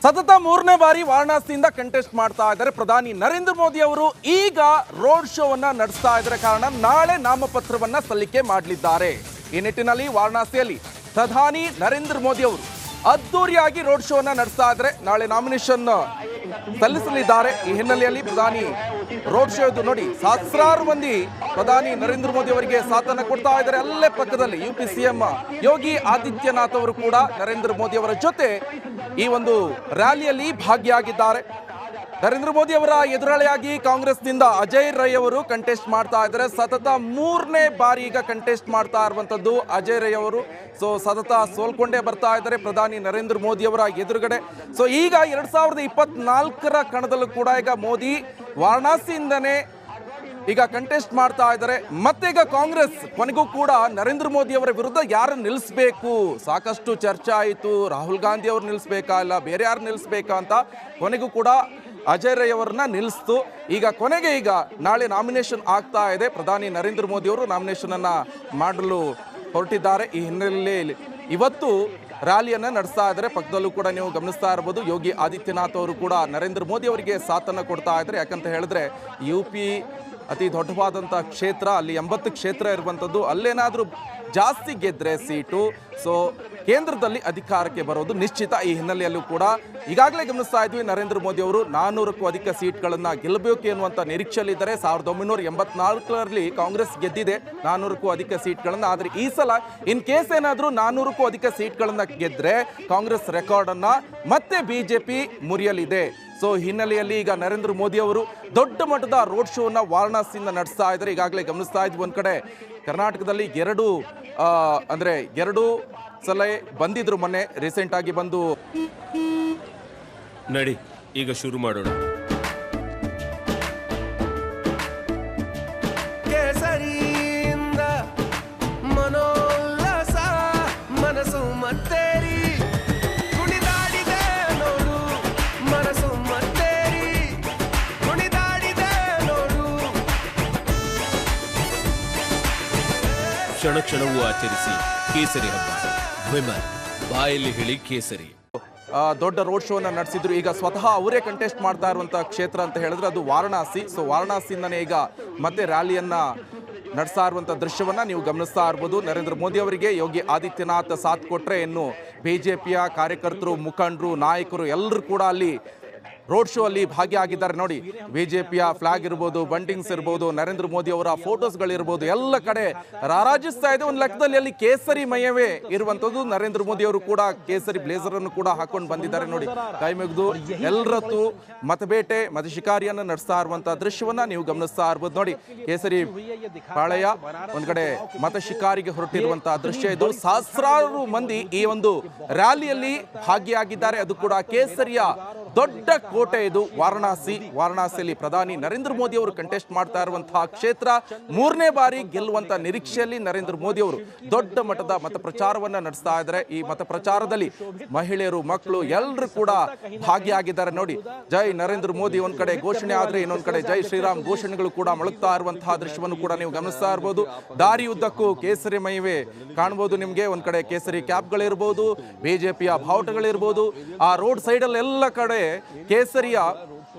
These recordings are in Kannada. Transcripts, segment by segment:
ಸತತ ಮೂರನೇ ಬಾರಿ ವಾರಣಾಸಿಯಿಂದ ಕಂಟೆಸ್ಟ್ ಮಾಡ್ತಾ ಇದ್ದಾರೆ ಪ್ರಧಾನಿ ನರೇಂದ್ರ ಮೋದಿ ಅವರು. ಈಗ ರೋಡ್ ಶೋವನ್ನ ನಡೆಸ್ತಾ ಇದ್ದಾರೆ. ಕಾರಣ ನಾಳೆ ನಾಮಪತ್ರವನ್ನ ಸಲ್ಲಿಕೆ ಮಾಡಲಿದ್ದಾರೆ. ಈ ನಿಟ್ಟಿನಲ್ಲಿ ವಾರಣಾಸಿಯಲ್ಲಿ ಪ್ರಧಾನಿ ನರೇಂದ್ರ ಮೋದಿ ಅವರು ಅದ್ದೂರಿಯಾಗಿ ರೋಡ್ ಶೋವನ್ನ ನಡೆಸ್ತಾ ಇದ್ದಾರೆ. ನಾಳೆ ನಾಮಿನೇಷನ್ ಸಲ್ಲಿಸಲಿದ್ದಾರೆ. ಈ ಹಿನ್ನೆಲೆಯಲ್ಲಿ ಪ್ರಧಾನಿ ರೋಡ್ ಶೋ ಇದು ನೋಡಿ, ಸಹಸ್ರಾರು ಮಂದಿ ಪ್ರಧಾನಿ ನರೇಂದ್ರ ಮೋದಿ ಅವರಿಗೆ ಸಾಥನ್ನ ಕೊಡ್ತಾ ಇದ್ದಾರೆ. ಅಲ್ಲೇ ಪಕ್ಕದಲ್ಲಿ ಯುಪಿ ಸಿಎಂ ಯೋಗಿ ಆದಿತ್ಯನಾಥ್ ಅವರು ಕೂಡ ನರೇಂದ್ರ ಮೋದಿ ಅವರ ಜೊತೆ ಈ ಒಂದು ರ್ಯಾಲಿಯಲ್ಲಿ ಭಾಗಿಯಾಗಿದ್ದಾರೆ. ನರೇಂದ್ರ ಮೋದಿ ಅವರ ಎದುರಾಳಿಯಾಗಿ ಕಾಂಗ್ರೆಸ್ನಿಂದ ಅಜಯ್ ರೈ ಅವರು ಕಂಟೆಸ್ಟ್ ಮಾಡ್ತಾ ಇದ್ದಾರೆ. ಸತತ ಮೂರನೇ ಬಾರಿ ಈಗ ಕಂಟೆಸ್ಟ್ ಮಾಡ್ತಾ ಇರುವಂತದ್ದು ಅಜಯ್ ರೈ ಅವರು. ಸೊ ಸತತ ಸೋಲ್ಕೊಂಡೇ ಬರ್ತಾ ಇದ್ದಾರೆ ಪ್ರಧಾನಿ ನರೇಂದ್ರ ಮೋದಿ ಅವರ ಎದುರುಗಡೆ. ಸೊ ಈಗ 2024ರ ಕಣದಲ್ಲೂ ಕೂಡ ಈಗ ಮೋದಿ ವಾರಣಾಸಿಯಿಂದನೇ ಈಗ ಕಂಟೆಸ್ಟ್ ಮಾಡ್ತಾ ಇದ್ದಾರೆ. ಮತ್ತೆ ಈಗ ಕಾಂಗ್ರೆಸ್ ಕೊನೆಗೂ ಕೂಡ ನರೇಂದ್ರ ಮೋದಿ ಅವರ ವಿರುದ್ಧ ಯಾರನ್ನು ನಿಲ್ಲಿಸಬೇಕು, ಸಾಕಷ್ಟು ಚರ್ಚೆ ಆಯಿತು. ರಾಹುಲ್ ಗಾಂಧಿ ಅವ್ರು ನಿಲ್ಲಿಸಬೇಕಾ ಇಲ್ಲ ಬೇರೆ ಯಾರು ನಿಲ್ಲಿಸಬೇಕಾ ಅಂತ ಕೊನೆಗೂ ಕೂಡ ಅಜಯ್ ರೈ ಅವರನ್ನ ನಿಲ್ಲಿಸ್ತು. ಈಗ ಕೊನೆಗೆ ಈಗ ನಾಳೆ ನಾಮಿನೇಷನ್ ಆಗ್ತಾ ಇದೆ. ಪ್ರಧಾನಿ ನರೇಂದ್ರ ಮೋದಿ ಅವರು ನಾಮಿನೇಷನ್ ಅನ್ನ ಮಾಡಲು ಹೊರಟಿದ್ದಾರೆ. ಈ ಹಿನ್ನೆಲೆಯಲ್ಲಿ ಇವತ್ತು ರ್ಯಾಲಿಯನ್ನು ನಡೆಸ್ತಾ ಇದ್ದಾರೆ. ಪಕ್ಕದಲ್ಲೂ ಕೂಡ ನೀವು ಗಮನಿಸ್ತಾ ಇರಬಹುದು, ಯೋಗಿ ಆದಿತ್ಯನಾಥ್ ಅವರು ಕೂಡ ನರೇಂದ್ರ ಮೋದಿ ಅವರಿಗೆ ಸಾಥನ್ನು ಕೊಡ್ತಾ ಇದ್ದಾರೆ. ಯಾಕಂತ ಹೇಳಿದ್ರೆ UP ಅತಿ ದೊಡ್ಡವಾದಂಥ ಕ್ಷೇತ್ರ, ಅಲ್ಲಿ 80 ಕ್ಷೇತ್ರ ಇರುವಂಥದ್ದು. ಅಲ್ಲೇನಾದರೂ ಜಾಸ್ತಿ ಗೆದ್ದರೆ ಸೀಟು, ಸೊ ಕೇಂದ್ರದಲ್ಲಿ ಅಧಿಕಾರಕ್ಕೆ ಬರೋದು ನಿಶ್ಚಿತ. ಈ ಹಿನ್ನೆಲೆಯಲ್ಲೂ ಕೂಡ ಈಗಾಗಲೇ ಗಮನಿಸ್ತಾ ಇದ್ವಿ, ನರೇಂದ್ರ ಮೋದಿ ಅವರು 400ಕ್ಕೂ ಅಧಿಕ ಸೀಟ್ಗಳನ್ನು ಗೆಲ್ಲಬೇಕು ಎನ್ನುವಂಥ ನಿರೀಕ್ಷೆಯಲ್ಲಿದ್ದಾರೆ. 1984ರಲ್ಲಿ ಕಾಂಗ್ರೆಸ್ ಗೆದ್ದಿದೆ 400ಕ್ಕೂ ಅಧಿಕ ಸೀಟ್ಗಳನ್ನು. ಆದರೆ ಈ ಸಲ ಇನ್ ಕೇಸ್ ಏನಾದರೂ 400ಕ್ಕೂ ಅಧಿಕ ಸೀಟ್ಗಳನ್ನು ಗೆದ್ದರೆ ಕಾಂಗ್ರೆಸ್ ರೆಕಾರ್ಡನ್ನು ಮತ್ತೆ BJP ಮುರಿಯಲಿದೆ. ಸೊ ಹಿನ್ನೆಲೆಯಲ್ಲಿ ಈಗ ನರೇಂದ್ರ ಮೋದಿ ಅವರು ದೊಡ್ಡ ಮಟ್ಟದ ರೋಡ್ ಶೋನ ವಾರಣಾಸಿಯಿಂದ ನಡೆಸ್ತಾ ಇದ್ದಾರೆ. ಈಗಾಗಲೇ ಗಮನಿಸ್ತಾ ಇದ್ವಿ, ಒಂದು ಕಡೆ ಕರ್ನಾಟಕದಲ್ಲಿ ಎರಡು ಸಲ ಬಂದಿದ್ರು. ಮೊನ್ನೆ ರೀಸೆಂಟ್ ಆಗಿ ಬಂದು ನಡಿ ಈಗ ಶುರು ಮಾಡೋಣ. ಕೇಸರಿಯಿಂದ ಮನೋಲ್ಲಾಸ ಮನಸ್ಸು ಮತ್ತೇರಿ ಕುಣಿದಾಡಿದೆ ನೋಡು, ಮನಸ್ಸು ಮತ್ತೇರಿ ಕುಣಿದಾಡಿದೆ ನೋಡು. ಕ್ಷಣ ಕ್ಷಣವೂ ಆಚರಿಸಿ ಕೇಸರಿ ಹಬ್ಬ. ವಿಮಲ್ ಬಾಯಲ್ಲಿ ಹೇಳಿ ಕೇಸರಿ. ದೊಡ್ಡ ರೋಡ್ ಶೋನ ನಡೆಸಿದ್ರು. ಈಗ ಸ್ವತಃ ಅವರೇ ಕಂಟೆಸ್ಟ್ ಮಾಡ್ತಾ ಇರುವಂಥ ಕ್ಷೇತ್ರ ಅಂತ ಹೇಳಿದ್ರೆ ಅದು ವಾರಣಾಸಿ. ಸೊ ವಾರಣಾಸಿಯಿಂದನೇ ಈಗ ಮತ್ತೆ ರ್ಯಾಲಿಯನ್ನ ನಡೆಸ್ತಾ ಇರುವಂಥ ದೃಶ್ಯವನ್ನ ನೀವು ಗಮನಿಸ್ತಾ ಇರ್ಬೋದು. ನರೇಂದ್ರ ಮೋದಿ ಅವರಿಗೆ ಯೋಗಿ ಆದಿತ್ಯನಾಥ್ ಸಾಥ್ ಕೊಟ್ಟರೆ ಇನ್ನು BJPಯ ಕಾರ್ಯಕರ್ತರು, ಮುಖಂಡರು, ನಾಯಕರು ಎಲ್ಲರೂ ಕೂಡ ಅಲ್ಲಿ ರೋಡ್ ಶೋ ಅಲ್ಲಿ ಭಾಗಿಯಾಗಿದ್ದಾರೆ. ನೋಡಿ, BJPಯ ಫ್ಲಾಗ್ ಇರ್ಬೋದು, ಬಂಟಿಂಗ್ಸ್ ಇರ್ಬೋದು, ನರೇಂದ್ರ ಮೋದಿ ಅವರ ಫೋಟೋಸ್ಗಳಿರ್ಬೋದು, ಎಲ್ಲ ಕಡೆ ರಾರಾಜಿಸ್ತಾ ಇದೆ. ಒಂದು ಲೆಕ್ಕದಲ್ಲಿ ಅಲ್ಲಿ ಕೇಸರಿ ಮಯವೇ ಇರುವಂಥದ್ದು. ನರೇಂದ್ರ ಮೋದಿ ಅವರು ಕೂಡ ಕೇಸರಿ ಬ್ಲೇಸರ್ ಅನ್ನು ಕೂಡ ಹಾಕೊಂಡು ಬಂದಿದ್ದಾರೆ. ನೋಡಿ, ಕೈ ಮುಗಿದು ಎಲ್ಲರತ್ತು ಮತಬೇಟೆ, ಮತ ಶಿಕಾರಿಯನ್ನು ನಡೆಸ್ತಾ ಇರುವಂತಹ ದೃಶ್ಯವನ್ನ ನೀವು ಗಮನಿಸ್ತಾ ಇರ್ಬೋದು. ನೋಡಿ, ಕೇಸರಿ ಪಾಳೆಯ ಒಂದ್ ಕಡೆ ಮತ ಶಿಕಾರಿಗೆ ಹೊರಟಿರುವಂತಹ ದೃಶ್ಯ ಇದು. ಸಹಸ್ರಾರು ಮಂದಿ ಈ ಒಂದು ರ್ಯಾಲಿಯಲ್ಲಿ ಭಾಗಿಯಾಗಿದ್ದಾರೆ. ಅದು ಕೂಡ ಕೇಸರಿಯ ದೊಡ್ಡ ಕೋಟೆ ಇದು ವಾರಣಾಸಿಯಲ್ಲಿ ಪ್ರಧಾನಿ ನರೇಂದ್ರ ಮೋದಿ ಅವರು ಕಂಟೆಸ್ಟ್ ಮಾಡ್ತಾ ಇರುವಂತಹ ಕ್ಷೇತ್ರ. ಮೂರನೇ ಬಾರಿ ಗೆಲ್ಲುವಂತ ನಿರೀಕ್ಷೆಯಲ್ಲಿ ನರೇಂದ್ರ ಮೋದಿ ಅವರು ದೊಡ್ಡ ಮಟ್ಟದ ಮತ ಪ್ರಚಾರವನ್ನ ನಡೆಸ್ತಾ ಇದ್ದಾರೆ. ಈ ಮತ ಪ್ರಚಾರದಲ್ಲಿ ಮಹಿಳೆಯರು, ಮಕ್ಕಳು ಎಲ್ಲರೂ ಕೂಡ ಭಾಗಿಯಾಗಿದ್ದಾರೆ. ನೋಡಿ, ಜೈ ನರೇಂದ್ರ ಮೋದಿ ಒಂದ್ ಕಡೆ ಘೋಷಣೆ ಆದ್ರೆ ಇನ್ನೊಂದ್ ಕಡೆ ಜೈ ಶ್ರೀರಾಮ್ ಘೋಷಣೆಗಳು ಕೂಡ ಮೊಳಗ್ತಾ ಇರುವಂತಹ ದೃಶ್ಯವನ್ನು ಕೂಡ ನೀವು ಗಮನಿಸ್ತಾ ಇರಬಹುದು. ದಾರಿ ಉದ್ದಕ್ಕೂ ಕೇಸರಿ ಮಯವೇ ಕಾಣಬಹುದು ನಿಮ್ಗೆ. ಒಂದ್ ಕಡೆ ಕೇಸರಿ ಕ್ಯಾಪ್ಗಳಿರ್ಬೋದು, BJPಯ ಬಾವುಟಗಳಿರ್ಬೋದು. ಆ ರೋಡ್ ಸೈಡ್ ಅಲ್ಲಿ ಎಲ್ಲ ಕಡೆ ಕೇಸರಿಯ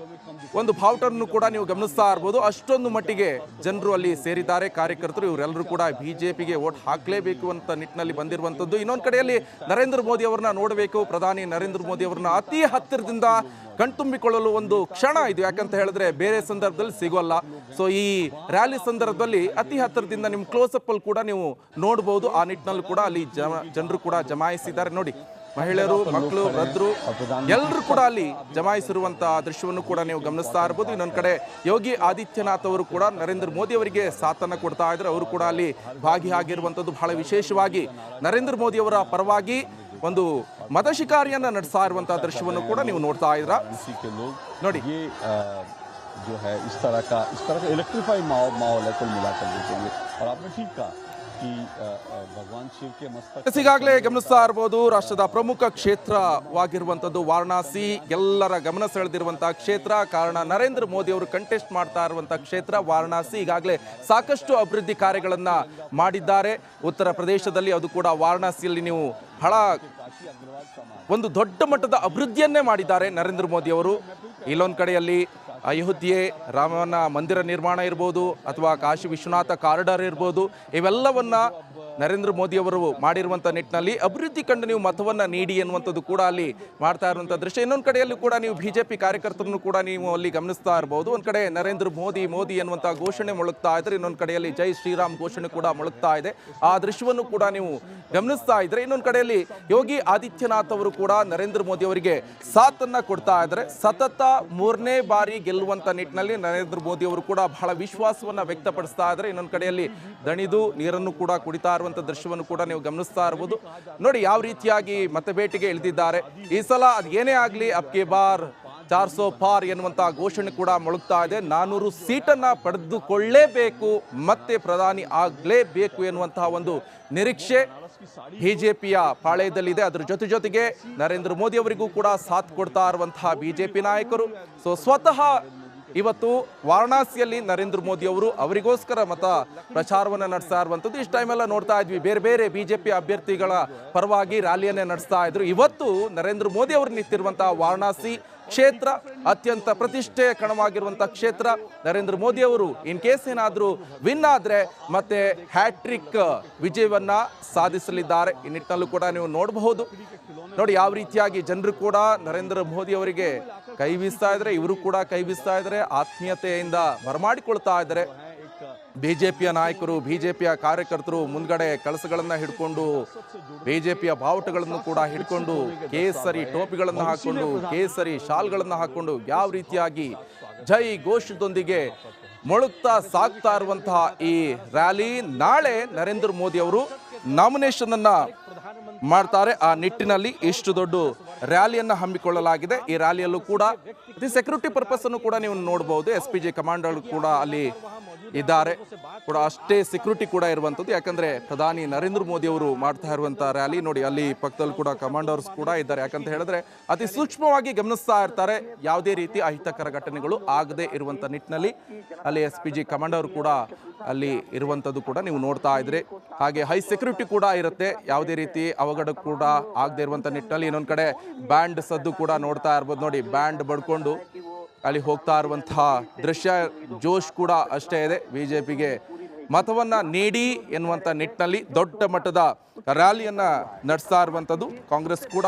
ಒಂದು ಬಾವುಟನ್ನು ಕೂಡ ನೀವು ಗಮನಿಸ್ತಾ ಇರಬಹುದು. ಅಷ್ಟೊಂದು ಮಟ್ಟಿಗೆ ಜನರು ಅಲ್ಲಿ ಸೇರಿದ್ದಾರೆ, ಕಾರ್ಯಕರ್ತರು. ಇವರೆಲ್ಲರೂ ಕೂಡ BJPಗೆ ವೋಟ್ ಹಾಕಲೇಬೇಕು ಅಂತ ನಿಟ್ಟಿನಲ್ಲಿ ಬಂದಿರುವಂತದ್ದು. ಇನ್ನೊಂದು ಕಡೆಯಲ್ಲಿ ನರೇಂದ್ರ ಮೋದಿ ಅವರನ್ನ ನೋಡಬೇಕು, ಪ್ರಧಾನಿ ನರೇಂದ್ರ ಮೋದಿ ಅವರನ್ನ ಅತಿ ಹತ್ತಿರದಿಂದ ಕಣ್ತುಂಬಿಕೊಳ್ಳಲು ಒಂದು ಕ್ಷಣ ಇದು. ಯಾಕಂತ ಹೇಳಿದ್ರೆ ಬೇರೆ ಸಂದರ್ಭದಲ್ಲಿ ಸಿಗೋಲ್ಲ. ಸೊ ಈ ರ್ಯಾಲಿ ಸಂದರ್ಭದಲ್ಲಿ ಅತಿ ಹತ್ತಿರದಿಂದ ನಿಮ್ಮ ಕ್ಲೋಸಪ್ ಅಲ್ಲಿ ಕೂಡ ನೀವು ನೋಡಬಹುದು. ಆ ನಿಟ್ಟಿನಲ್ಲಿ ಕೂಡ ಅಲ್ಲಿ ಜನರು ಕೂಡ ಜಮಾಯಿಸಿದ್ದಾರೆ. ನೋಡಿ, ಮಹಿಳೆಯರು, ಮಕ್ಕಳು, ವೃದ್ಧರು ಎಲ್ಲರೂ ಕೂಡ ಅಲ್ಲಿ ಜಮಾಯಿಸಿರುವಂತಹ ದೃಶ್ಯವನ್ನು ಕೂಡ ನೀವು ಗಮನಿಸ್ತಾ ಇರಬಹುದು. ಇನ್ನೊಂದು ಕಡೆ ಯೋಗಿ ಆದಿತ್ಯನಾಥ್ ಅವರು ಕೂಡ ನರೇಂದ್ರ ಮೋದಿ ಅವರಿಗೆ ಸಾಥನ್ನ ಕೊಡ್ತಾ ಇದ್ದಾರೆ. ಅವರು ಕೂಡ ಅಲ್ಲಿ ಭಾಗಿಯಾಗಿರುವಂಥದ್ದು. ಬಹಳ ವಿಶೇಷವಾಗಿ ನರೇಂದ್ರ ಮೋದಿ ಅವರ ಪರವಾಗಿ ಒಂದು ಮತ ಶಿಕಾರಿಯನ್ನ ನಡೆಸ್ತಾ ಇರುವಂತಹ ದೃಶ್ಯವನ್ನು ಕೂಡ ನೀವು ನೋಡ್ತಾ ಇದ್ದೀರಾ. ನೋಡಿ, जो है इस तरह का इलेक्ट्रीफाई माहौल है कुल मिलाकर देखिए. और आपने ठीक कहा कि भगवान शिव के मस्तक ಈಗಾಗಲೇ ಗಮನಿಸ್ತಾ ಇರಬಹುದು ರಾಷ್ಟ್ರದ ಪ್ರಮುಖ ಕ್ಷೇತ್ರವಾಗಿರುವಂತದ್ದು ವಾರಣಾಸಿ, ಎಲ್ಲರ ಗಮನ ಸೆಳೆದಿರುವಂತಹ ಕ್ಷೇತ್ರ. ಕಾರಣ ನರೇಂದ್ರ ಮೋದಿ ಅವರು ಕಂಟೆಸ್ಟ್ ಮಾಡ್ತಾ ಇರುವಂತಹ ಕ್ಷೇತ್ರ ವಾರಣಾಸಿ. ಈಗಾಗಲೇ ಸಾಕಷ್ಟು ಅಭಿವೃದ್ಧಿ ಕಾರ್ಯಗಳನ್ನ ಮಾಡಿದ್ದಾರೆ ಉತ್ತರ ಪ್ರದೇಶದಲ್ಲಿ, ಅದು ಕೂಡ ವಾರಣಾಸಿಯಲ್ಲಿ ನೀವು ಬಹಳ ಒಂದು ದೊಡ್ಡ ಮಟ್ಟದ ಅಭಿವೃದ್ಧಿಯನ್ನೇ ಮಾಡಿದ್ದಾರೆ ನರೇಂದ್ರ ಮೋದಿ ಅವರು. ಇಲ್ಲೊಂದು ಕಡೆಯಲ್ಲಿ ಅಯೋಧ್ಯೆ ರಾಮನ ಮಂದಿರ ನಿರ್ಮಾಣ ಇರ್ಬೋದು ಅಥವಾ ಕಾಶಿ ವಿಶ್ವನಾಥ ಕಾರಿಡಾರ್ ಇರ್ಬೋದು, ಇವೆಲ್ಲವನ್ನ ನರೇಂದ್ರ ಮೋದಿ ಅವರು ಮಾಡಿರುವಂಥ ನಿಟ್ಟಿನಲ್ಲಿ ಅಭಿವೃದ್ಧಿ ಕಂಡು ನೀವು ಮತವನ್ನು ನೀಡಿ ಎನ್ನುವಂಥದ್ದು ಕೂಡ ಅಲ್ಲಿ ಮಾಡ್ತಾ ಇರುವಂಥ ದೃಶ್ಯ. ಇನ್ನೊಂದು ಕಡೆಯಲ್ಲೂ ಕೂಡ ನೀವು ಬಿಜೆಪಿ ಕಾರ್ಯಕರ್ತರನ್ನು ಕೂಡ ನೀವು ಅಲ್ಲಿ ಗಮನಿಸ್ತಾ ಇರಬಹುದು. ಒಂದು ಕಡೆ ನರೇಂದ್ರ ಮೋದಿ ಮೋದಿ ಎನ್ನುವಂಥ ಘೋಷಣೆ ಮೊಳಗ್ತಾ ಇದ್ರೆ, ಇನ್ನೊಂದು ಕಡೆಯಲ್ಲಿ ಜೈ ಶ್ರೀರಾಮ್ ಘೋಷಣೆ ಕೂಡ ಮೊಳಗ್ತಾ ಇದೆ. ಆ ದೃಶ್ಯವನ್ನು ಕೂಡ ನೀವು ಗಮನಿಸ್ತಾ ಇದ್ರೆ, ಇನ್ನೊಂದು ಕಡೆಯಲ್ಲಿ ಯೋಗಿ ಆದಿತ್ಯನಾಥ್ ಅವರು ಕೂಡ ನರೇಂದ್ರ ಮೋದಿ ಅವರಿಗೆ ಸಾಥನ್ನ ಕೊಡ್ತಾ ಇದ್ದಾರೆ. ಸತತ 3ನೇ ಬಾರಿ ಗೆಲ್ಲುವಂತ ನಿಟ್ಟಿನಲ್ಲಿ ನರೇಂದ್ರ ಮೋದಿ ಅವರು ಕೂಡ ಬಹಳ ವಿಶ್ವಾಸವನ್ನ ವ್ಯಕ್ತಪಡಿಸ್ತಾ ಇದ್ದಾರೆ. ಇನ್ನೊಂದು ಕಡೆಯಲ್ಲಿ ದಣಿದು ನೀರನ್ನು ಕೂಡ ಕುಡಿತಾ ಇರುವಂತ ದೃಶ್ಯವನ್ನು ಕೂಡ ನೀವು ಗಮನಿಸ್ತಾ ಇರಬಹುದು. ನೋಡಿ ಯಾವ ರೀತಿಯಾಗಿ ಮತಬೇಟೆಗೆ ಇಳಿದಿದ್ದಾರೆ. ಈ ಸಲ ಅದು ಏನೇ ಆಗಲಿ ಅಬ್ಕೆ ಬಾರ್ 400 ಪಾರ್ ಎನ್ನುವಂತ ಘೋಷಣೆ ಕೂಡ ಮೊಳಗ್ತಾ ಇದೆ. 400 ಸೀಟನ್ನ ಪಡೆದುಕೊಳ್ಳೇಬೇಕು, ಮತ್ತೆ ಪ್ರಧಾನಿ ಆಗಲೇಬೇಕು ಎನ್ನುವಂತಹ ಒಂದು ನಿರೀಕ್ಷೆ ಬಿಜೆಪಿಯ ಪಾಳೆಯದಲ್ಲಿದೆ. ಅದರ ಜೊತೆಗೆ ನರೇಂದ್ರ ಮೋದಿ ಅವರಿಗೂ ಕೂಡ ಸಾಥ್ ಕೊಡ್ತಾ ಇರುವಂತಹ ಬಿಜೆಪಿ ನಾಯಕರು. ಸೊ ಸ್ವತಃ ಇವತ್ತು ವಾರಣಾಸಿಯಲ್ಲಿ ನರೇಂದ್ರ ಮೋದಿ ಅವರು ಅವರಿಗೋಸ್ಕರ ಮತ ಪ್ರಚಾರವನ್ನು ನಡೆಸ್ತಾ ಇರುವಂಥದ್ದು. ಇಷ್ಟು ಟೈಮೆಲ್ಲ ನೋಡ್ತಾ ಇದ್ವಿ ಬೇರೆ ಬೇರೆ ಬಿಜೆಪಿ ಅಭ್ಯರ್ಥಿಗಳ ಪರವಾಗಿ ರ್ಯಾಲಿಯನ್ನೇ ನಡೆಸ್ತಾ ಇದ್ರು. ಇವತ್ತು ನರೇಂದ್ರ ಮೋದಿ ಅವರು ನಿಂತಿರುವಂತಹ ವಾರಣಾಸಿ ಕ್ಷೇತ್ರ ಅತ್ಯಂತ ಪ್ರತಿಷ್ಠೆಯ ಕಣವಾಗಿರುವಂತಹ ಕ್ಷೇತ್ರ. ನರೇಂದ್ರ ಮೋದಿ ಅವರು ಇನ್ ಕೇಸ್ ಏನಾದರೂ ವಿನ್ ಆದ್ರೆ ಮತ್ತೆ ಹ್ಯಾಟ್ರಿಕ್ ವಿಜಯವನ್ನ ಸಾಧಿಸಲಿದ್ದಾರೆ. ಈ ನಿಟ್ಟಿನಲ್ಲೂ ಕೂಡ ನೀವು ನೋಡಬಹುದು. ನೋಡಿ ಯಾವ ರೀತಿಯಾಗಿ ಜನರು ಕೂಡ ನರೇಂದ್ರ ಮೋದಿ ಅವರಿಗೆ ಕೈ ಬೀಸ್ತಾ ಇದ್ದಾರೆ, ಇವರು ಕೂಡ ಕೈ ಬೀಸ್ತಾ ಇದ್ದಾರೆ, ಆತ್ಮೀಯತೆಯಿಂದ ಬರಮಾಡಿಕೊಳ್ತಾ ಇದ್ದಾರೆ. ಬಿಜೆಪಿಯ ನಾಯಕರು, ಬಿಜೆಪಿಯ ಕಾರ್ಯಕರ್ತರು ಮುಂದ್ಗಡೆ ಕಳಸಗಳನ್ನ ಹಿಡ್ಕೊಂಡು, ಬಿಜೆಪಿಯ ಬಾವುಟಗಳನ್ನು ಕೂಡ ಹಿಡ್ಕೊಂಡು, ಕೇಸರಿ ಟೋಪಿಗಳನ್ನು ಹಾಕೊಂಡು, ಕೇಸರಿ ಶಾಲ್ಗಳನ್ನು ಹಾಕೊಂಡು ಯಾವ ರೀತಿಯಾಗಿ ಜೈ ಘೋಷದೊಂದಿಗೆ ಮೊಳಗ್ತಾ ಸಾಗ್ತಾ ಇರುವಂತಹ ಈ ರ್ಯಾಲಿ, ನಾಳೆ ನರೇಂದ್ರ ಮೋದಿ ಅವರು ನಾಮಿನೇಷನ್ ಅನ್ನ ಮಾಡ್ತಾರೆ. ಆ ನಿಟ್ಟಿನಲ್ಲಿ ಇಷ್ಟು ದೊಡ್ಡ ರ್ಯಾಲಿಯನ್ನ ಹಮ್ಮಿಕೊಳ್ಳಲಾಗಿದೆ. ಈ ರ್ಯಾಲಿಯಲ್ಲೂ ಕೂಡ ಸೆಕ್ಯೂರಿಟಿ ಪರ್ಪಸ್ ಅನ್ನು ಕೂಡ ನೀವು ನೋಡಬಹುದು. SPG ಕಮಾಂಡರ್ ಕೂಡ ಅಲ್ಲಿ ಇದ್ದಾರೆ, ಕೂಡ ಅಷ್ಟೇ ಸೆಕ್ಯೂರಿಟಿ ಕೂಡ ಇರುವಂಥದ್ದು. ಯಾಕಂದ್ರೆ ಪ್ರಧಾನಿ ನರೇಂದ್ರ ಮೋದಿ ಅವರು ಮಾಡ್ತಾ ಇರುವಂತ ರ್ಯಾಲಿ ನೋಡಿ, ಅಲ್ಲಿ ಪಕ್ಕದಲ್ಲಿ ಕೂಡ ಕಮಾಂಡರ್ಸ್ ಕೂಡ ಇದ್ದಾರೆ. ಯಾಕಂತ ಹೇಳಿದ್ರೆ ಅತಿ ಸೂಕ್ಷ್ಮವಾಗಿ ಗಮನಿಸ್ತಾ ಇರ್ತಾರೆ, ಯಾವುದೇ ರೀತಿ ಅಹಿತಕರ ಘಟನೆಗಳು ಆಗದೆ ಇರುವಂತ ನಿಟ್ಟಿನಲ್ಲಿ ಅಲ್ಲಿ SPG ಕಮಾಂಡರ್ ಕೂಡ ಅಲ್ಲಿ ಇರುವಂಥದ್ದು ಕೂಡ ನೀವು ನೋಡ್ತಾ ಇದ್ರೆ. ಹಾಗೆ ಹೈ ಸೆಕ್ಯೂರಿಟಿ ಕೂಡ ಇರುತ್ತೆ, ಯಾವುದೇ ರೀತಿ ಅವಘಡ ಕೂಡ ಆಗದೆ ಇರುವಂತ ನಿಟ್ಟಿನಲ್ಲಿ. ಇನ್ನೊಂದು ಕಡೆ ಬ್ಯಾಂಡ್ ಸದ್ದು ಕೂಡ ನೋಡ್ತಾ ಇರ್ಬೋದು. ನೋಡಿ ಬ್ಯಾಂಡ್ ಬಡ್ಕೊಂಡು ಅಲ್ಲಿ ಹೋಗ್ತಾ ಇರುವಂತಹ ದೃಶ್ಯ. ಜೋಶ್ ಕೂಡ ಅಷ್ಟೇ ಇದೆ. ಬಿಜೆಪಿಗೆ ಮತವನ್ನ ನೀಡಿ ಎನ್ನುವಂತ ನಿಟ್ಟಿನಲ್ಲಿ ದೊಡ್ಡ ಮಟ್ಟದ ರ್ಯಾಲಿಯನ್ನ ನಡೆಸ್ತಾ ಇರುವಂಥದ್ದು. ಕಾಂಗ್ರೆಸ್ ಕೂಡ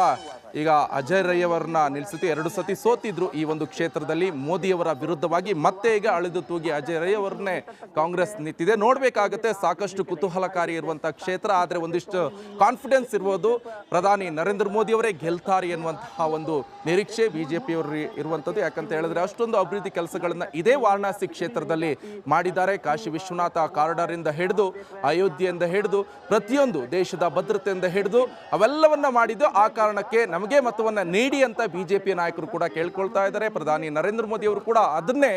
ಈಗ ಅಜಯ್ ರೈ ಅವರನ್ನ ನಿಲ್ಲಿಸುತ್ತೆ. 2 ಸತಿ ಸೋತಿದ್ರು ಈ ಒಂದು ಕ್ಷೇತ್ರದಲ್ಲಿ ಮೋದಿಯವರ ವಿರುದ್ಧವಾಗಿ. ಮತ್ತೆ ಈಗ ಅಳಿದು ತೂಗಿ ಅಜಯ್ ರೈ ಅವರನ್ನೇ ಕಾಂಗ್ರೆಸ್ ನಿಂತಿದೆ. ನೋಡ್ಬೇಕಾಗತ್ತೆ, ಸಾಕಷ್ಟು ಕುತೂಹಲಕಾರಿ ಇರುವಂತಹ ಕ್ಷೇತ್ರ. ಆದ್ರೆ ಒಂದಿಷ್ಟು ಕಾನ್ಫಿಡೆನ್ಸ್ ಇರ್ಬೋದು, ಪ್ರಧಾನಿ ನರೇಂದ್ರ ಮೋದಿ ಅವರೇ ಗೆಲ್ತಾರೆ ಎನ್ನುವಂತಹ ಒಂದು ನಿರೀಕ್ಷೆ ಬಿಜೆಪಿಯವರು ಇರುವಂಥದ್ದು. ಯಾಕಂತ ಹೇಳಿದ್ರೆ ಅಷ್ಟೊಂದು ಅಭಿವೃದ್ಧಿ ಕೆಲಸಗಳನ್ನ ಇದೇ ವಾರಣಾಸಿ ಕ್ಷೇತ್ರದಲ್ಲಿ ಮಾಡಿದ್ದಾರೆ. ಕಾಶಿ ವಿಶ್ವನಾಥ ಕಾರಿಡಾರ್ ಇಂದ ಹಿಡಿದು, ಅಯೋಧ್ಯೆಯಿಂದ ಹಿಡಿದು, ಪ್ರತಿಯೊಂದು ದೇಶದ ಭದ್ರತೆಯಿಂದ ಹಿಡಿದು ಅವೆಲ್ಲವನ್ನ ಮಾಡಿದ್ದು. ಆ ಕಾರಣಕ್ಕೆ ನಮಗೆ ಮತವನ್ನ ನೀಡಿ ಅಂತ ಬಿಜೆಪಿ ನಾಯಕರು ಕೂಡ ಕೇಳ್ಕೊಳ್ತಾ ಇದ್ದಾರೆ. ಪ್ರಧಾನಿ ನರೇಂದ್ರ ಮೋದಿ ಅವರು ಕೂಡ ಅದನ್ನೇ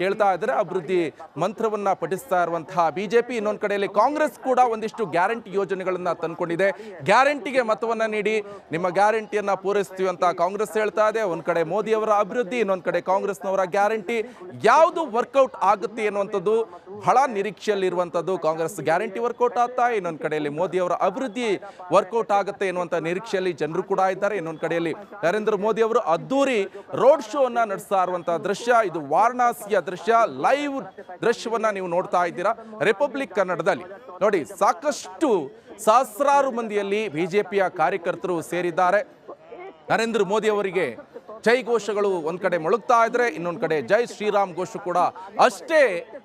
ಕೇಳ್ತಾ ಇದ್ದಾರೆ. ಅಭಿವೃದ್ಧಿ ಮಂತ್ರವನ್ನ ಪಠಿಸ್ತಾ ಇರುವಂತಹ ಬಿಜೆಪಿ. ಇನ್ನೊಂದು ಕಡೆಯಲ್ಲಿ ಕಾಂಗ್ರೆಸ್ ಕೂಡ ಒಂದಿಷ್ಟು ಗ್ಯಾರಂಟಿ ಯೋಜನೆಗಳನ್ನ ತಂದ್ಕೊಂಡಿದೆ. ಗ್ಯಾರಂಟಿಗೆ ಮತವನ್ನ ನೀಡಿ ನಿಮ್ಮ ಗ್ಯಾರಂಟಿಯನ್ನ ಪೂರೈಸ್ತೀವಿ ಅಂತ ಕಾಂಗ್ರೆಸ್ ಹೇಳ್ತಾ ಇದೆ. ಒಂದ್ ಕಡೆ ಮೋದಿ ಅವರ ಅಭಿವೃದ್ಧಿ, ಇನ್ನೊಂದು ಕಡೆ ಕಾಂಗ್ರೆಸ್ನವರ ಗ್ಯಾರಂಟಿ. ಯಾವುದು ವರ್ಕೌಟ್ ಆಗುತ್ತೆ ಎನ್ನುವಂಥದ್ದು ಬಹಳ ನಿರೀಕ್ಷೆಯಲ್ಲಿ ಇರುವಂತದ್ದು. ಕಾಂಗ್ರೆಸ್ ಗ್ಯಾರಂಟಿ ವರ್ಕೌಟ್ ಆಗ್ತಾ, ಇನ್ನೊಂದು ಕಡೆಯಲ್ಲಿ ಮೋದಿ ಅವರ ಅಭಿವೃದ್ಧಿ ವರ್ಕೌಟ್ ಆಗುತ್ತೆ ಎನ್ನುವಂತ ನಿರೀಕ್ಷೆಯಲ್ಲಿ ಜನರು ಕೂಡ ಇದ್ದಾರೆ. ಇನ್ನೊಂದು ಕಡೆಯಲ್ಲಿ ನರೇಂದ್ರ ಮೋದಿ ಅವರು ಅದ್ದೂರಿ ರೋಡ್ ಶೋ ಅನ್ನ ನಡೆಸ್ತಾ ಇರುವಂತಹ ದೃಶ್ಯ. ಇದು ವಾರಣಾಸಿಯ ದೃಶ್ಯ, ಲೈವ್ ದೃಶ್ಯವನ್ನ ನೀವು ನೋಡ್ತಾ ಇದ್ದೀರಾ ರಿಪಬ್ಲಿಕ್ ಕನ್ನಡದಲ್ಲಿ. ನೋಡಿ ಸಾಕಷ್ಟು ಸಹಸ್ರಾರು ಮಂದಿಯಲ್ಲಿ ಬಿಜೆಪಿಯ ಕಾರ್ಯಕರ್ತರು ಸೇರಿದ್ದಾರೆ. ನರೇಂದ್ರ ಮೋದಿ ಅವರಿಗೆ ಜೈ ಘೋಷಗಳು ಒಂದ್ ಕಡೆ ಮೊಳಗ್ತಾ ಇದ್ರೆ, ಇನ್ನೊಂದು ಕಡೆ ಜೈ ಶ್ರೀರಾಮ್ ಘೋಷ ಕೂಡ ಅಷ್ಟೇ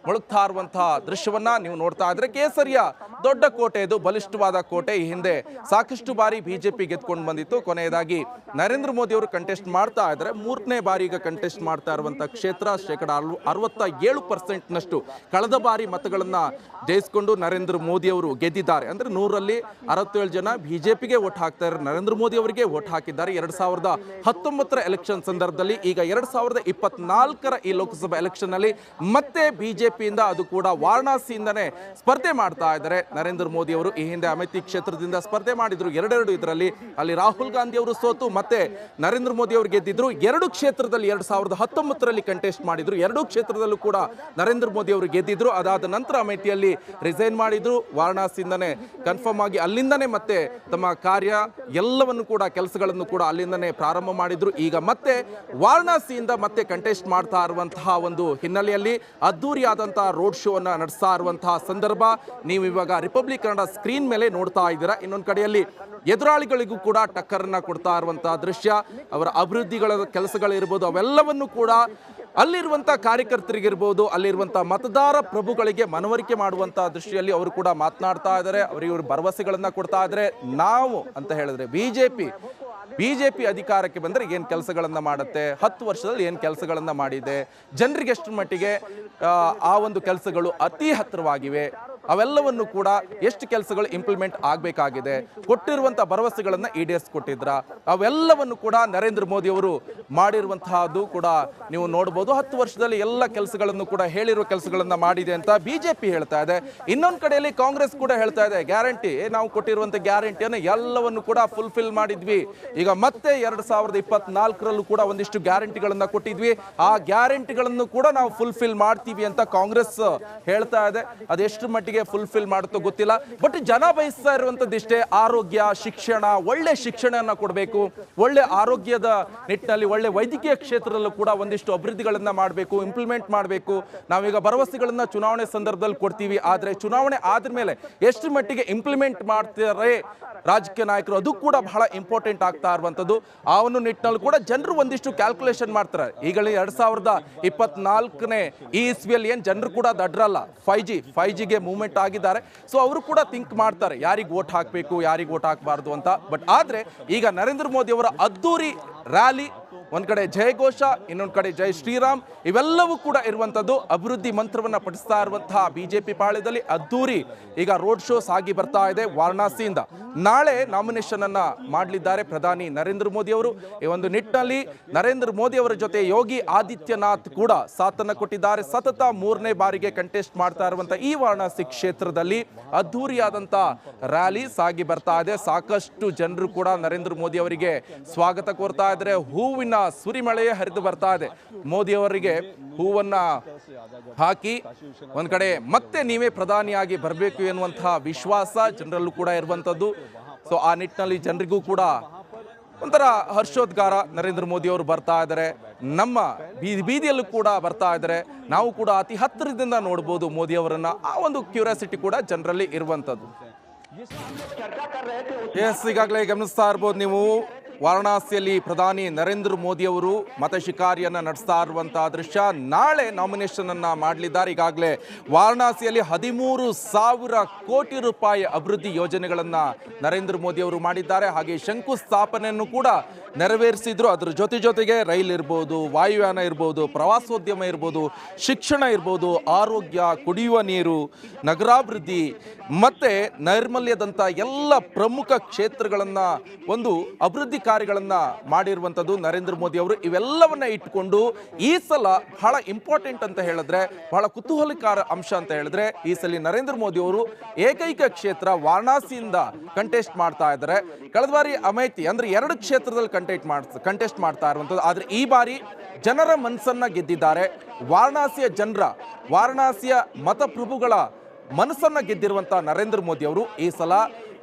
ಮೊಳಗ್ತಾ ಇರುವಂತಹ ದೃಶ್ಯವನ್ನ ನೀವು ನೋಡ್ತಾ ಇದ್ರೆ. ಕೇಸರಿಯ ದೊಡ್ಡ ಕೋಟೆ, ಇದು ಬಲಿಷ್ಠವಾದ ಕೋಟೆ. ಈ ಹಿಂದೆ ಸಾಕಷ್ಟು ಬಾರಿ ಬಿಜೆಪಿ ಗೆದ್ಕೊಂಡು ಬಂದಿತ್ತು. ಕೊನೆಯದಾಗಿ ನರೇಂದ್ರ ಮೋದಿ ಅವರು ಕಂಟೆಸ್ಟ್ ಮಾಡ್ತಾ ಇದ್ದಾರೆ. 3ನೇ ಬಾರಿ ಈಗ ಕಂಟೆಸ್ಟ್ ಮಾಡ್ತಾ ಇರುವಂತಹ ಕ್ಷೇತ್ರ. 67% ಕಳೆದ ಬಾರಿ ಮತಗಳನ್ನ ಜಯಿಸಿಕೊಂಡು ನರೇಂದ್ರ ಮೋದಿ ಅವರು ಗೆದ್ದಿದ್ದಾರೆ. ಅಂದ್ರೆ 100ರಲ್ಲಿ 67 ಜನ ಬಿಜೆಪಿಗೆ ವೋಟ್ ಹಾಕ್ತಾರೆ, ನರೇಂದ್ರ ಮೋದಿ ಅವರಿಗೆ ವೋಟ್ ಹಾಕಿದ್ದಾರೆ. 2019 ಎಲೆಕ್ಷನ್ ಸಂದರ್ಭದಲ್ಲಿ. ಈಗ 2024 ಈ ಲೋಕಸಭಾ ಎಲೆಕ್ಷನ್ ನಲ್ಲಿ ಮತ್ತೆ ಬಿಜೆಪಿ ಬಿಜೆಪಿಯಿಂದ, ಅದು ಕೂಡ ವಾರಣಾಸಿಯಿಂದನೇ ಸ್ಪರ್ಧೆ ಮಾಡ್ತಾ ಇದ್ದಾರೆ ನರೇಂದ್ರ ಮೋದಿ ಅವರು. ಈ ಹಿಂದೆ ಅಮೇಥಿ ಕ್ಷೇತ್ರದಿಂದ ಸ್ಪರ್ಧೆ ಮಾಡಿದ್ರು, ಎರಡೆರಡು ಇದರಲ್ಲಿ. ಅಲ್ಲಿ ರಾಹುಲ್ ಗಾಂಧಿ ಅವರು ಸೋತು ಮತ್ತೆ ನರೇಂದ್ರ ಮೋದಿ ಅವರು ಗೆದ್ದಿದ್ರು. 2 ಕ್ಷೇತ್ರದಲ್ಲಿ 2019ರಲ್ಲಿ ಕಂಟೆಸ್ಟ್ ಮಾಡಿದ್ರು. 2 ಕ್ಷೇತ್ರದಲ್ಲೂ ಕೂಡ ನರೇಂದ್ರ ಮೋದಿ ಅವರು ಗೆದ್ದಿದ್ರು. ಅದಾದ ನಂತರ ಅಮೇಥಿಯಲ್ಲಿ ರಿಸೈನ್ ಮಾಡಿದ್ರು. ವಾರಣಾಸಿಯಿಂದನೇ ಕನ್ಫರ್ಮ್ ಆಗಿ ಅಲ್ಲಿಂದನೇ ಮತ್ತೆ ತಮ್ಮ ಕಾರ್ಯ ಎಲ್ಲವನ್ನು ಕೂಡ ಕೆಲಸಗಳನ್ನು ಕೂಡ ಅಲ್ಲಿಂದನೇ ಪ್ರಾರಂಭ ಮಾಡಿದ್ರು. ಈಗ ಮತ್ತೆ ವಾರಣಾಸಿಯಿಂದ ಮತ್ತೆ ಕಂಟೆಸ್ಟ್ ಮಾಡ್ತಾ ಇರುವಂತಹ ಒಂದು ಹಿನ್ನೆಲೆಯಲ್ಲಿ ಅದ್ದೂರಿಯಾದಂತಹ ರೋಡ್ ಶೋ ಅನ್ನ ನಡೆಸ್ತಾ ಇರುವಂತಹ ಸಂದರ್ಭ ನೀವು ಇವಾಗ ರಿಪಬ್ಲಿಕ್ ಕನ್ನಡ ಸ್ಕ್ರೀನ್ ಮೇಲೆ ನೋಡ್ತಾ ಇದ್ದೀರಾ. ಇನ್ನೊಂದು ಕಡೆಯಲ್ಲಿ ಎದುರಾಳಿಗಳಿಗೂ ಕೂಡ ಟಕ್ಕರ್ನ ಕೊಡ್ತಾ ಇರುವಂತಹ ದೃಶ್ಯ, ಅವರ ಅಭಿವೃದ್ಧಿಗಳ ಕೆಲಸಗಳಿರ್ಬೋದು, ಅವೆಲ್ಲವನ್ನು ಕೂಡ ಅಲ್ಲಿರುವಂಥ ಕಾರ್ಯಕರ್ತರಿಗಿರ್ಬೋದು, ಅಲ್ಲಿರುವಂಥ ಮತದಾರ ಪ್ರಭುಗಳಿಗೆ ಮನವರಿಕೆ ಮಾಡುವಂಥ ದೃಷ್ಟಿಯಲ್ಲಿ ಅವರು ಕೂಡ ಮಾತನಾಡ್ತಾ ಇದ್ದಾರೆ. ಅವರಿವರು ಭರವಸೆಗಳನ್ನು ಕೊಡ್ತಾ ಇದ್ದಾರೆ. ನಾವು ಅಂತ ಹೇಳಿದ್ರೆ ಬಿಜೆಪಿ ಅಧಿಕಾರಕ್ಕೆ ಬಂದರೆ ಏನು ಕೆಲಸಗಳನ್ನು ಮಾಡುತ್ತೆ, 10 ವರ್ಷದಲ್ಲಿ ಏನು ಕೆಲಸಗಳನ್ನು ಮಾಡಿದೆ, ಜನರಿಗೆ ಎಷ್ಟು ಮಟ್ಟಿಗೆ ಆ ಒಂದು ಕೆಲಸಗಳು ಅತಿ ಹತ್ತಿರವಾಗಿವೆ, ಅವೆಲ್ಲವನ್ನು ಕೂಡ ಎಷ್ಟು ಕೆಲಸಗಳು ಇಂಪ್ಲಿಮೆಂಟ್ ಆಗಬೇಕಾಗಿದೆ, ಕೊಟ್ಟಿರುವಂಥ ಭರವಸೆಗಳನ್ನು ಈಡೇರಿಸಿಕೊಟ್ಟಿದ್ರ, ಅವೆಲ್ಲವನ್ನು ಕೂಡ ನರೇಂದ್ರ ಮೋದಿ ಅವರು ಮಾಡಿರುವಂತಹದ್ದು ಕೂಡ ನೀವು ನೋಡ್ಬೋದು. 10 ವರ್ಷದಲ್ಲಿ ಎಲ್ಲ ಕೆಲಸಗಳನ್ನು ಕೂಡ ಹೇಳಿರುವ ಕೆಲಸಗಳನ್ನು ಮಾಡಿದೆ ಅಂತ ಬಿಜೆಪಿ ಹೇಳ್ತಾ ಇದೆ. ಇನ್ನೊಂದು ಕಡೆಯಲ್ಲಿ ಕಾಂಗ್ರೆಸ್ ಕೂಡ ಹೇಳ್ತಾ ಇದೆ, ಗ್ಯಾರಂಟಿ, ನಾವು ಕೊಟ್ಟಿರುವಂಥ ಗ್ಯಾರಂಟಿಯನ್ನು ಎಲ್ಲವನ್ನು ಕೂಡ ಫುಲ್ಫಿಲ್ ಮಾಡಿದ್ವಿ. ಈಗ ಮತ್ತೆ 2024ರಲ್ಲೂ ಕೂಡ ಒಂದಿಷ್ಟು ಗ್ಯಾರಂಟಿಗಳನ್ನು ಕೊಟ್ಟಿದ್ವಿ, ಆ ಗ್ಯಾರಂಟಿಗಳನ್ನು ಕೂಡ ನಾವು ಫುಲ್ಫಿಲ್ ಮಾಡ್ತೀವಿ ಅಂತ ಕಾಂಗ್ರೆಸ್ ಹೇಳ್ತಾ ಇದೆ. ಅದೆಷ್ಟು ಮಟ್ಟಿಗೆ ಫುಲ್ಫಿಲ್ ಮಾಡುತ್ತೋ ಗೊತ್ತಿಲ್ಲ. ಬಟ್ ಜನ ಬಯಸ್ತಾ ಇರುವಂತದ್ದಿಷ್ಟೇ, ಆರೋಗ್ಯ, ಶಿಕ್ಷಣ, ಒಳ್ಳೆ ಶಿಕ್ಷಣ ಕೊಡಬೇಕು, ಒಳ್ಳೆ ಆರೋಗ್ಯದ ನಿಟ್ಟಿನಲ್ಲಿ ಒಳ್ಳೆ ವೈದ್ಯಕೀಯ ಕ್ಷೇತ್ರದಲ್ಲೂ ಕೂಡ ಒಂದಿಷ್ಟು ಅಭಿವೃದ್ಧಿಗಳನ್ನ ಮಾಡಬೇಕು, ಇಂಪ್ಲಿಮೆಂಟ್ ಮಾಡಬೇಕು. ನಾವೀಗ ಭರವಸೆಗಳನ್ನ ಚುನಾವಣೆ ಸಂದರ್ಭದಲ್ಲಿ ಕೊಡ್ತೀವಿ, ಆದರೆ ಚುನಾವಣೆ ಆದ್ಮೇಲೆ ಎಷ್ಟು ಮಟ್ಟಿಗೆ ಇಂಪ್ಲಿಮೆಂಟ್ ಮಾಡ್ತಾರೆ ರಾಜಕೀಯ ನಾಯಕರು, ಅದು ಕೂಡ ಬಹಳ ಇಂಪಾರ್ಟೆಂಟ್ ಆಗ್ತಾ ಇರುವಂಥದ್ದು. ಆ ಒಂದು ನಿಟ್ಟಿನಲ್ಲಿ ಕೂಡ ಜನರು ಒಂದಿಷ್ಟು ಕ್ಯಾಲ್ಕುಲೇಷನ್ ಮಾಡ್ತಾರೆ. ಈಗಲೇ 2024ನೇ ಈ ಇಸ್ವಿಯಲ್ಲಿ ಏನು ಜನರು ಕೂಡ ದಡ್ರಲ್ಲ, 5Gಗೆ ಮೂವ್ಮೆಂಟ್ ಆಗಿದ್ದಾರೆ. ಸೊ ಅವರು ಕೂಡ ಥಿಂಕ್ ಮಾಡ್ತಾರೆ ಯಾರಿಗೆ ವೋಟ್ ಹಾಕಬೇಕು, ಯಾರಿಗೆ ವೋಟ್ ಹಾಕಬಾರ್ದು ಅಂತ. ಬಟ್ ಆದರೆ ಈಗ ನರೇಂದ್ರ ಮೋದಿ ಅವರ ಅದ್ದೂರಿ ರ್ಯಾಲಿ, ಒಂದ್ ಕಡೆ ಜಯಘೋಷ, ಇನ್ನೊಂದು ಕಡೆ ಜೈ ಶ್ರೀರಾಮ್, ಇವೆಲ್ಲವೂ ಕೂಡ ಇರುವಂಥದ್ದು. ಅಭಿವೃದ್ಧಿ ಮಂತ್ರವನ್ನ ಪಠಿಸ್ತಾ ಇರುವಂತಹ ಬಿಜೆಪಿ ಪಾಳ್ಯದಲ್ಲಿ ಅದ್ದೂರಿ ಈಗ ರೋಡ್ ಶೋ ಸಾಗಿ ಬರ್ತಾ ಇದೆ ವಾರಣಾಸಿಯಿಂದ. ನಾಳೆ ನಾಮಿನೇಷನ್ ಅನ್ನ ಮಾಡಲಿದ್ದಾರೆ ಪ್ರಧಾನಿ ನರೇಂದ್ರ ಮೋದಿ ಅವರು. ಈ ಒಂದು ನಿಟ್ಟಿನಲ್ಲಿ ನರೇಂದ್ರ ಮೋದಿ ಅವರ ಜೊತೆ ಯೋಗಿ ಆದಿತ್ಯನಾಥ್ ಕೂಡ ಸಾಥನ್ನ ಕೊಟ್ಟಿದ್ದಾರೆ. ಸತತ 3ನೇ ಬಾರಿಗೆ ಕಂಟೆಸ್ಟ್ ಮಾಡ್ತಾ ಇರುವಂತಹ ಈ ವಾರಣಾಸಿ ಕ್ಷೇತ್ರದಲ್ಲಿ ಅದ್ದೂರಿಯಾದಂತ ರ್ಯಾಲಿ ಸಾಗಿ ಬರ್ತಾ ಇದೆ. ಸಾಕಷ್ಟು ಜನರು ಕೂಡ ನರೇಂದ್ರ ಮೋದಿ ಅವರಿಗೆ ಸ್ವಾಗತ ಕೋರ್ತಾ ಇದ್ದಾರೆ. ಹೂವಿನ ಸುರಿಮಳೆಯೇ ಹರಿದು ಬರ್ತಾ ಇದೆ. ಮೋದಿ ಅವರಿಗೆ ಹೂವನ್ನ ಹಾಕಿ ಒಂದ್ ಕಡೆ ಮತ್ತೆ ನೀವೇ ಪ್ರಧಾನಿಯಾಗಿ ಬರಬೇಕು ಎನ್ನುವಂತಹ ವಿಶ್ವಾಸ ಜನರಲ್ಲೂ ಕೂಡ ಇರುವಂತದ್ದು. ಸೊ ಆ ನಿಟ್ಟಿನಲ್ಲಿ ಜನರಿಗೂ ಕೂಡ ಒಂಥರ ಹರ್ಷೋದ್ಗಾರ. ನರೇಂದ್ರ ಮೋದಿ ಅವರು ಬರ್ತಾ ಇದ್ದಾರೆ, ನಮ್ಮ ಬೀದಿಯಲ್ಲೂ ಕೂಡ ಬರ್ತಾ ಇದ್ದಾರೆ, ನಾವು ಕೂಡ ಅತಿ ಹತ್ತಿರದಿಂದ ನೋಡ್ಬೋದು ಮೋದಿ ಅವರನ್ನ. ಆ ಒಂದು ಕ್ಯೂರಿಯಾಸಿಟಿ ಕೂಡ ಜನರಲ್ಲಿ ಇರುವಂತದ್ದು. ಎಸ್, ಈಗಾಗಲೇ ಗಮನಿಸ್ತಾ ಇರ್ಬೋದು ನೀವು, ವಾರಣಾಸಿಯಲ್ಲಿ ಪ್ರಧಾನಿ ನರೇಂದ್ರ ಮೋದಿ ಅವರು ಮತ ಶಿಕಾರಿಯನ್ನು ನಡೆಸ್ತಾ ಇರುವಂತಹ ದೃಶ್ಯ. ನಾಳೆ ನಾಮಿನೇಷನ್ ಅನ್ನ ಮಾಡಲಿದ್ದಾರೆ. ಈಗಾಗಲೇ ವಾರಣಾಸಿಯಲ್ಲಿ 13,000 ಕೋಟಿ ರೂಪಾಯಿ ಅಭಿವೃದ್ಧಿ ಯೋಜನೆಗಳನ್ನ ನರೇಂದ್ರ ಮೋದಿ ಅವರು ಮಾಡಿದ್ದಾರೆ. ಹಾಗೆ ಶಂಕುಸ್ಥಾಪನೆಯನ್ನು ಕೂಡ ನೆರವೇರಿಸಿದ್ರು. ಅದ್ರ ಜೊತೆಗೆ ರೈಲ್ ಇರ್ಬೋದು, ವಾಯುಯಾನ ಇರ್ಬೋದು, ಪ್ರವಾಸೋದ್ಯಮ ಇರ್ಬೋದು, ಶಿಕ್ಷಣ ಇರ್ಬೋದು, ಆರೋಗ್ಯ, ಕುಡಿಯುವ ನೀರು, ನಗರಾಭಿವೃದ್ಧಿ ಮತ್ತೆ ನೈರ್ಮಲ್ಯದಂಥ ಎಲ್ಲ ಪ್ರಮುಖ ಕ್ಷೇತ್ರಗಳನ್ನ ಒಂದು ಅಭಿವೃದ್ಧಿ ಕಾರ್ಯಗಳನ್ನ ಮಾಡಿರುವಂಥದ್ದು ನರೇಂದ್ರ ಮೋದಿ ಅವರು. ಇವೆಲ್ಲವನ್ನ ಇಟ್ಕೊಂಡು ಈ ಸಲ ಬಹಳ ಇಂಪಾರ್ಟೆಂಟ್ ಅಂತ ಹೇಳಿದ್ರೆ, ಬಹಳ ಕುತೂಹಲಕಾರ ಅಂಶ ಅಂತ ಹೇಳಿದ್ರೆ, ಈ ಸಲ ನರೇಂದ್ರ ಮೋದಿ ಅವರು ಏಕೈಕ ಕ್ಷೇತ್ರ ವಾರಣಾಸಿಯಿಂದ ಕಂಟೆಸ್ಟ್ ಮಾಡ್ತಾ ಇದ್ದಾರೆ. ಕಳೆದ ಬಾರಿ ಅಮೇಥಿ ಅಂದ್ರೆ 2 ಕ್ಷೇತ್ರದಲ್ಲಿ ಕಂಟೆಸ್ಟ್ ಮಾಡ್ತಾ ಇರುವಂಥದ್ದು. ಆದ್ರೆ ಈ ಬಾರಿ ಜನರ ಮನಸ್ಸನ್ನ ಗೆದ್ದಿದ್ದಾರೆ. ವಾರಣಾಸಿಯ ಮತಪ್ರಭುಗಳ ಮನಸ್ಸನ್ನ ಗೆದ್ದಿರುವಂತ ನರೇಂದ್ರ ಮೋದಿ ಅವರು ಈ ಸಲ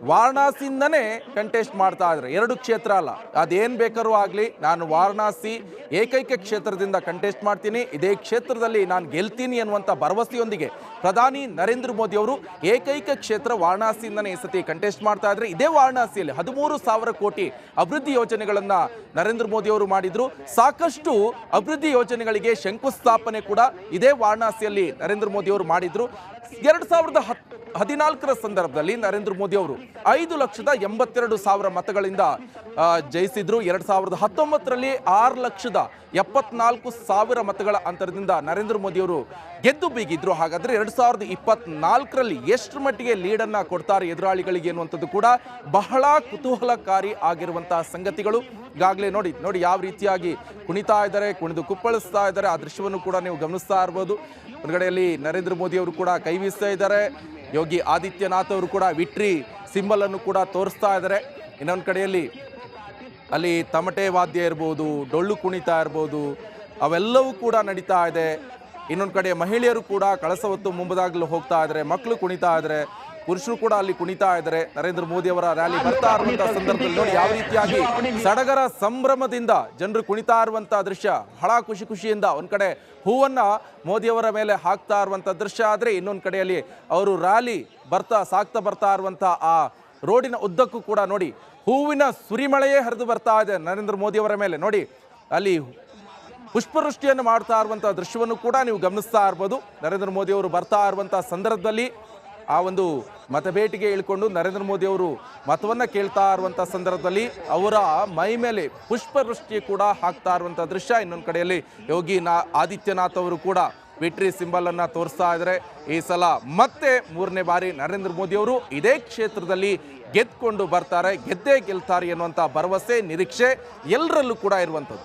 ವಾರಣಾಸಿಯಿಂದನೇ ಕಂಟೆಸ್ಟ್ ಮಾಡ್ತಾ ಇದ್ದಾರೆ. 2 ಕ್ಷೇತ್ರ ಅಲ್ಲ, ಅದೇನು ಬೇಕಾದ್ರೂ ಆಗಲಿ, ನಾನು ವಾರಣಾಸಿ ಏಕೈಕ ಕ್ಷೇತ್ರದಿಂದ ಕಂಟೆಸ್ಟ್ ಮಾಡ್ತೀನಿ, ಇದೇ ಕ್ಷೇತ್ರದಲ್ಲಿ ನಾನು ಗೆಲ್ತೀನಿ ಅನ್ನುವಂಥ ಭರವಸೆಯೊಂದಿಗೆ ಪ್ರಧಾನಿ ನರೇಂದ್ರ ಮೋದಿ ಅವರು ಏಕೈಕ ಕ್ಷೇತ್ರ ವಾರಣಾಸಿಯಿಂದನೇ ಈ ಸತಿ ಕಂಟೆಸ್ಟ್ ಮಾಡ್ತಾ ಇದ್ದಾರೆ. ಇದೇ ವಾರಣಾಸಿಯಲ್ಲಿ 13,000 ಕೋಟಿ ಅಭಿವೃದ್ಧಿ ಯೋಜನೆಗಳನ್ನು ನರೇಂದ್ರ ಮೋದಿ ಅವರು ಮಾಡಿದ್ರು. ಸಾಕಷ್ಟು ಅಭಿವೃದ್ಧಿ ಯೋಜನೆಗಳಿಗೆ ಶಂಕುಸ್ಥಾಪನೆ ಕೂಡ ಇದೇ ವಾರಣಾಸಿಯಲ್ಲಿ ನರೇಂದ್ರ ಮೋದಿ ಅವರು ಮಾಡಿದ್ರು. 2014ರ ಸಂದರ್ಭದಲ್ಲಿ ನರೇಂದ್ರ ಮೋದಿ ಅವರು 5,82,000 ಮತಗಳಿಂದ ಜಯಿಸಿದ್ರು. 2019ರಲ್ಲಿ 6,74,000 ಮತಗಳ ಅಂತರದಿಂದ ನರೇಂದ್ರ ಮೋದಿ ಅವರು ಗೆದ್ದು ಬೀಗಿದ್ರು. ಹಾಗಾದ್ರೆ 2024ರಲ್ಲಿ ಎಷ್ಟರ ಮಟ್ಟಿಗೆ ಲೀಡನ್ನ ಕೊಡ್ತಾರೆ ಎದುರಾಳಿಗಳಿಗೆ ಅನ್ನುವಂಥದ್ದು ಕೂಡ ಬಹಳ ಕುತೂಹಲಕಾರಿ ಆಗಿರುವಂತಹ ಸಂಗತಿಗಳು. ಈಗಾಗಲೇ ನೋಡಿ ಯಾವ ರೀತಿಯಾಗಿ ಕುಣಿತಾ ಇದ್ದಾರೆ, ಕುಣಿದು ಕುಪ್ಪಳಿಸ್ತಾ ಇದ್ದಾರೆ. ಆ ದೃಶ್ಯವನ್ನು ಕೂಡ ನೀವು ಗಮನಿಸ್ತಾ ಇರ್ಬೋದು. ಹೊರಗಡೆಯಲ್ಲಿ ನರೇಂದ್ರ ಮೋದಿ ಅವರು ಕೂಡ ಕೈ ಬೀಸ್ತಾ ಇದ್ದಾರೆ. ಯೋಗಿ ಆದಿತ್ಯನಾಥ್ ಅವರು ಕೂಡ ವಿಕ್ಟ್ರಿ ಸಿಂಬಲ್ ಅನ್ನು ಕೂಡ ತೋರಿಸ್ತಾ ಇದ್ದಾರೆ. ಇನ್ನೊಂದು ಕಡೆಯಲ್ಲಿ ಅಲ್ಲಿ ತಮಟೆ ವಾದ್ಯ ಇರ್ಬೋದು, ಡೊಳ್ಳು ಕುಣಿತಾ ಇರ್ಬೋದು, ಅವೆಲ್ಲವೂ ಕೂಡ ನಡೀತಾ ಇದೆ. ಇನ್ನೊಂದು ಕಡೆ ಮಹಿಳೆಯರು ಕೂಡ ಕಳಸ ಹೊತ್ತು ಮುಂಬದಾಗಲು ಹೋಗ್ತಾ ಇದ್ದಾರೆ, ಮಕ್ಕಳು ಕುಣಿತಾ ಇದ್ದಾರೆ, ಪುರುಷರು ಕೂಡ ಅಲ್ಲಿ ಕುಣಿತಾ ಇದ್ದಾರೆ. ನರೇಂದ್ರ ಮೋದಿ ಅವರ ರ್ಯಾಲಿ ಬರ್ತಾ ಇರುವಂತಹ ಸಂದರ್ಭದಲ್ಲಿ ನೋಡಿ ಯಾವ ರೀತಿಯಾಗಿ ಸಡಗರ ಸಂಭ್ರಮದಿಂದ ಜನರು ಕುಣಿತಾ ಇರುವಂತಹ ದೃಶ್ಯ, ಬಹಳ ಖುಷಿಯಿಂದ ಒಂದ್ ಕಡೆ ಹೂವನ್ನ ಮೋದಿಯವರ ಮೇಲೆ ಹಾಕ್ತಾ ಇರುವಂತ ದೃಶ್ಯ. ಆದ್ರೆ ಇನ್ನೊಂದು ಕಡೆಯಲ್ಲಿ ಅವರು ರ್ಯಾಲಿ ಸಾಗ್ತಾ ಬರ್ತಾ ಇರುವಂತಹ ಆ ರೋಡಿನ ಉದ್ದಕ್ಕೂ ಕೂಡ ನೋಡಿ ಹೂವಿನ ಸುರಿಮಳೆಯೇ ಹರಿದು ಬರ್ತಾ ಇದೆ ನರೇಂದ್ರ ಮೋದಿ ಅವರ ಮೇಲೆ. ನೋಡಿ ಅಲ್ಲಿ ಪುಷ್ಪವೃಷ್ಟಿಯನ್ನು ಮಾಡ್ತಾ ಇರುವಂತಹ ದೃಶ್ಯವನ್ನು ಕೂಡ ನೀವು ಗಮನಿಸ್ತಾ ಇರ್ಬೋದು. ನರೇಂದ್ರ ಮೋದಿ ಅವರು ಬರ್ತಾ ಇರುವಂತಹ ಸಂದರ್ಭದಲ್ಲಿ ಆ ಒಂದು ಮತಬೇಟಿಗೆ ಇಳ್ಕೊಂಡು ನರೇಂದ್ರ ಮೋದಿ ಅವರು ಮತವನ್ನ ಕೇಳ್ತಾ ಇರುವಂಥ ಸಂದರ್ಭದಲ್ಲಿ ಅವರ ಮೈ ಮೇಲೆ ಪುಷ್ಪವೃಷ್ಟಿ ಕೂಡ ಹಾಕ್ತಾ ಇರುವಂಥ ದೃಶ್ಯ. ಇನ್ನೊಂದು ಕಡೆಯಲ್ಲಿ ಯೋಗಿ ಆದಿತ್ಯನಾಥ್ ಅವರು ಕೂಡ ವಿಕ್ಟ್ರಿ ಸಿಂಬಲ್ ಅನ್ನ ತೋರಿಸ್ತಾ ಇದ್ದಾರೆ. ಈ ಸಲ ಮತ್ತೆ 3ನೇ ಬಾರಿ ನರೇಂದ್ರ ಮೋದಿ ಅವರು ಇದೇ ಕ್ಷೇತ್ರದಲ್ಲಿ ಗೆದ್ಕೊಂಡು ಬರ್ತಾರೆ, ಗೆದ್ದೇ ಗೆಲ್ತಾರೆ ಎನ್ನುವಂಥ ಭರವಸೆ, ನಿರೀಕ್ಷೆ ಎಲ್ಲರಲ್ಲೂ ಕೂಡ ಇರುವಂಥದ್ದು.